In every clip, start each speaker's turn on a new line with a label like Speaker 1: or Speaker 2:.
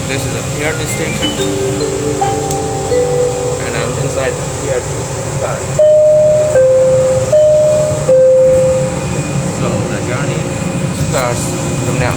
Speaker 1: This is a PRT station, and I'm inside the PRT car. So the journey starts from now.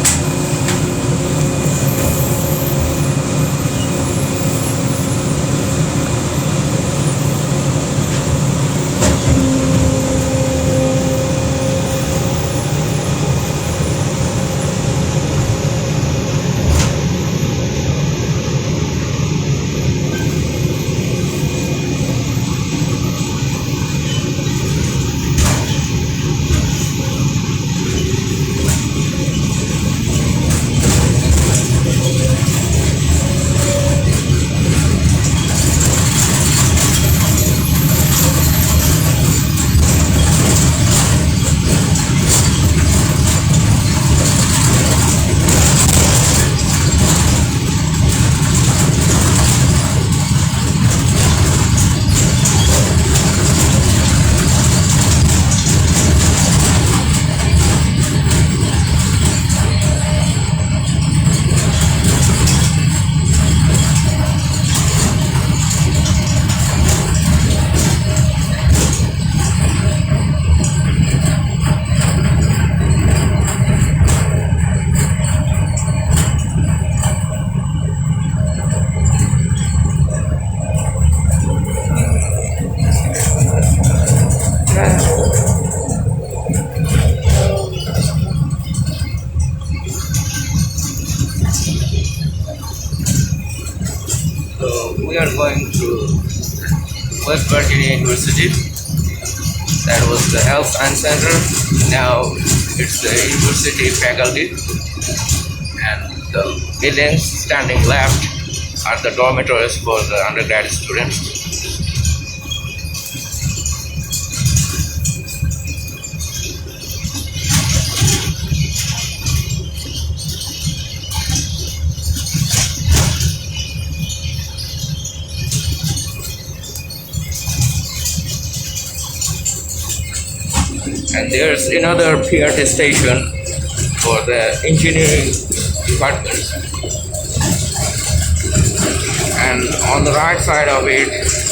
Speaker 1: So we are going to West Virginia University. That was the Health Science Center. Now it's the university faculty. And the buildings standing left are the dormitories for the undergraduate students. And there's another PRT station for the engineering department. And on the right side of it,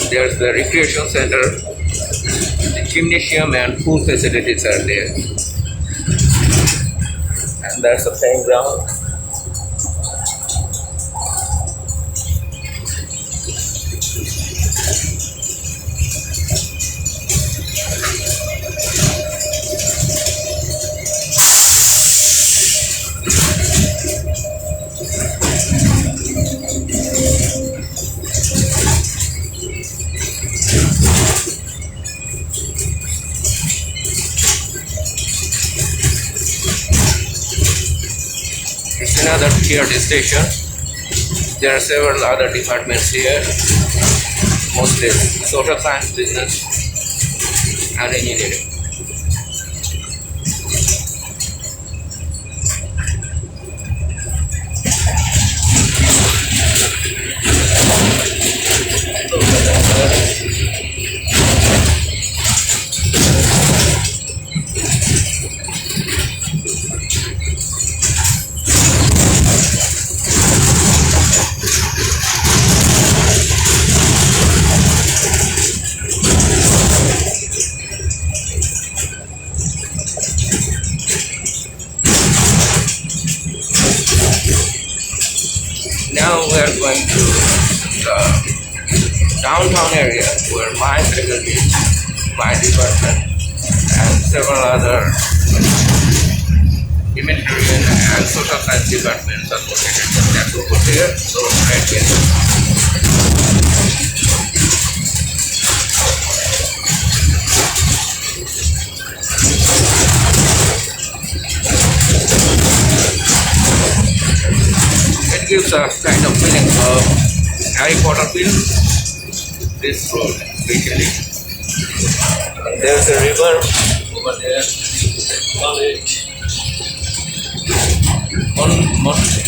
Speaker 1: there's the recreation center. The gymnasium and pool facilities are there. And there's a playing ground. It's another PRT station. There are several other departments here, mostly social science, business, and engineering. Now we are going to the downtown area where my faculty, my department, and several other humanitarian and social science departments are located. That's over there, so right here. It gives a kind of feeling of Harry Potter film. This road, especially. There's a river over there. College.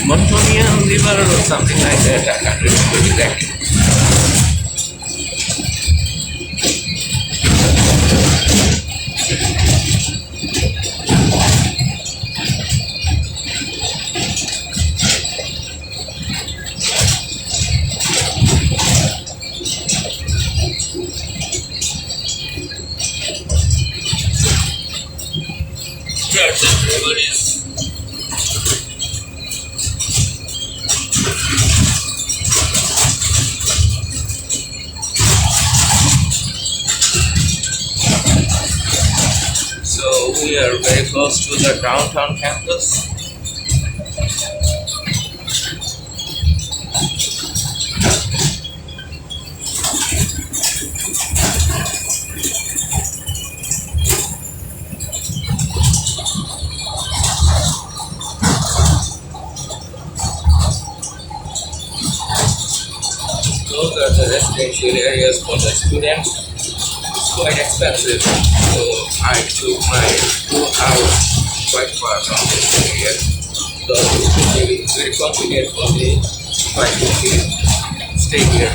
Speaker 1: Montonian River or something like that. I can't remember exactly. goes to the downtown campus. Those are the residential areas for the students. It's quite expensive, so I took my 2 hours quite far from this area. So it would be very convenient for me if I could stay here.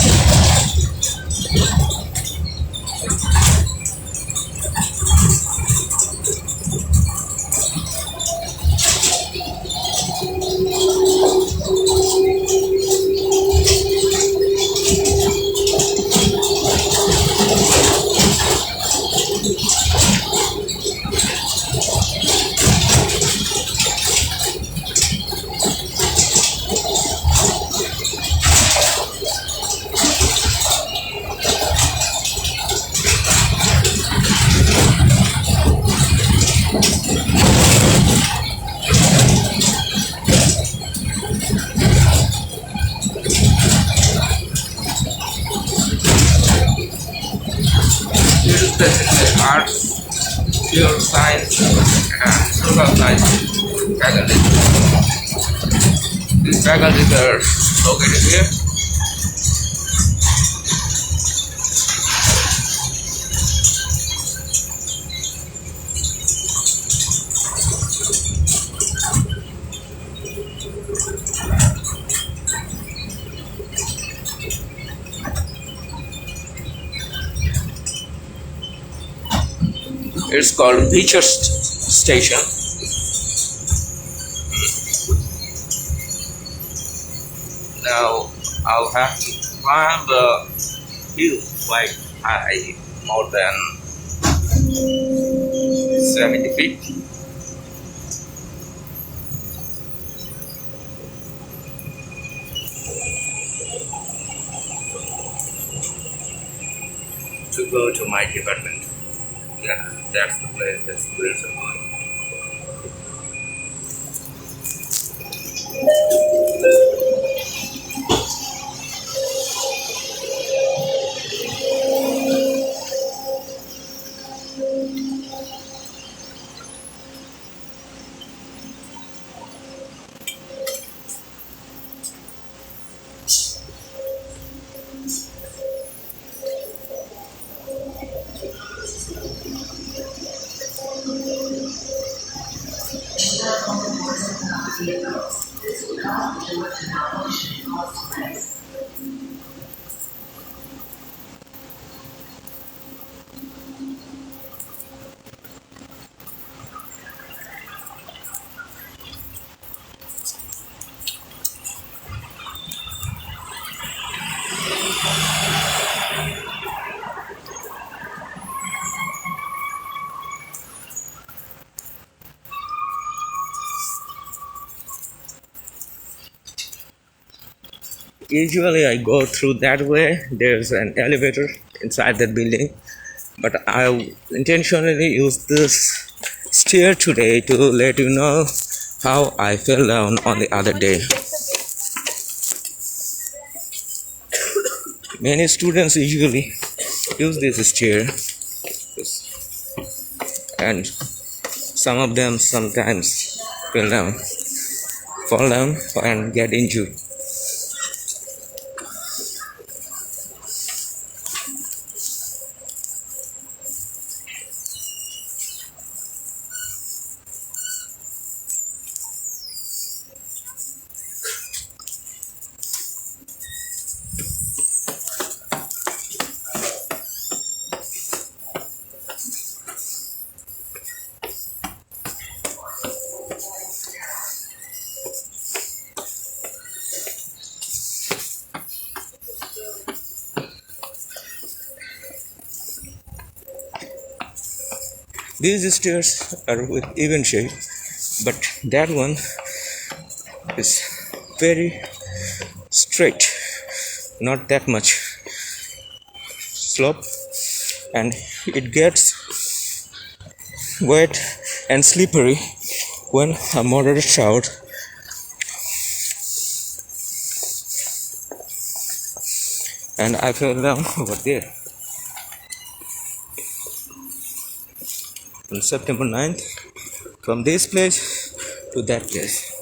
Speaker 1: This is the arts, pure science, and social science faculty. These faculties are located here. It's called Beecher Station. Now I'll have to climb the hill quite high, more than 70 feet. To go to my department. Yeah, that's the place that students are going. Usually I go through that way. There's an elevator inside that building, but I intentionally used this stair today to let you know how I fell down on the other day. Many students usually use this stair, and some of them sometimes fall down and get injured. These stairs are with even shape, but that one is very straight, not that much slope, and it gets wet and slippery when a moderate shower. And I fell down over there on September 9th from this place to that place.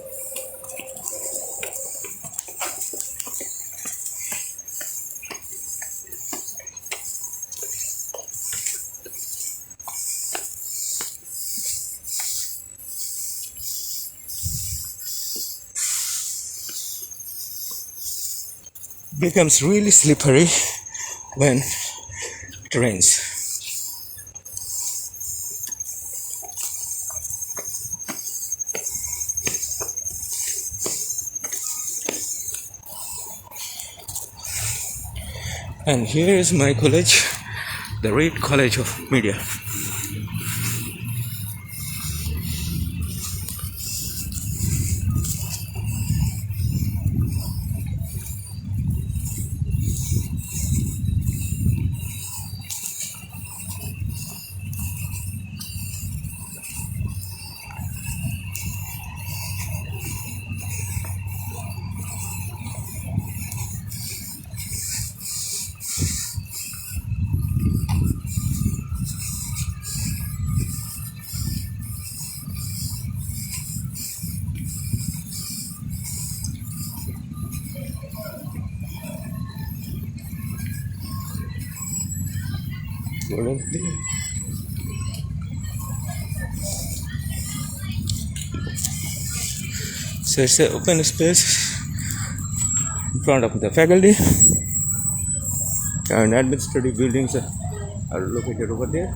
Speaker 1: Becomes really slippery when it rains. And here is my college, the Reed College of Media. So it's an open space in front of the faculty, and administrative buildings are located over there.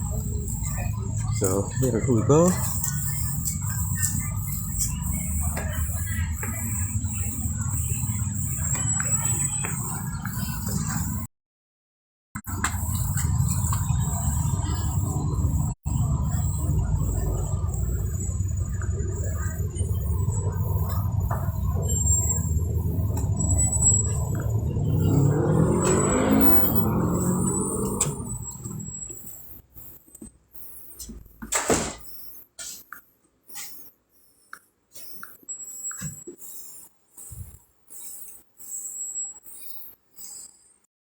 Speaker 1: So here we go.